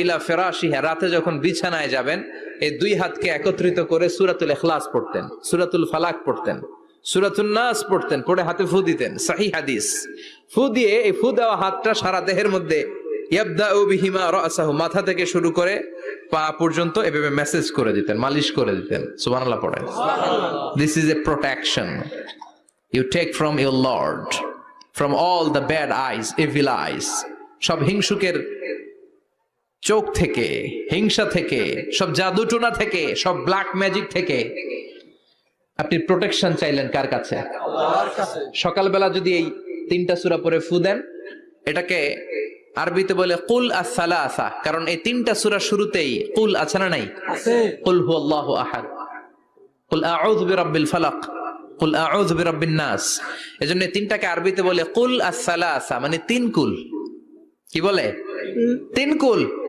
ইলা ফিরাশিহা, রাতে যখন বিছানায় যাবেন এই দুই হাতকে একত্রিত করে সূরাতুল ইখলাস পড়তেন, সূরাতুল ফালাক পড়তেন, সূরাতুন নাস পড়তেন, পড়ে হাতে ফু দিতেন। সহিহ হাদিস। ফু দিয়ে এই ফু দেওয়া হাতটা সারা দেহের মধ্যে ইয়াবদাউ বিহিমা রাসাহু, মাথা থেকে শুরু করে পা পর্যন্ত এভাবে মেসেজ করে দিতেন, মালিশ করে দিতেন। সুবহানাল্লাহ পড়েন। This is a protection you take from your Lord, from all the bad eyes, evil eyes, সব হিংসুকের চোখ থেকে, হিংসা থেকে, সব জাদুটোনা থেকে, সব ব্ল্যাক ম্যাজিক থেকে আপনি প্রোটেকশন চাইলেন কার কাছে? আল্লাহর কাছে। সকালবেলা যদি এই তিনটা সূরা পড়ে ফু দেন, এটাকে আরবিতে বলে কুল আস-সালাসা, কারণ এই তিনটা সূরা শুরুতেই কুল আছে না নাই? আছে। কুল হুয়াল্লাহু আহাদ, কুল আউযু বিরাব্বিল ফালাক, কুল আউযু বিরাব্বিন নাস। এজন্য তিনটাকে আরবিতে বলে কুল আস-সালাসা, মানে তিন কুল। কি বলে? তিন কুল।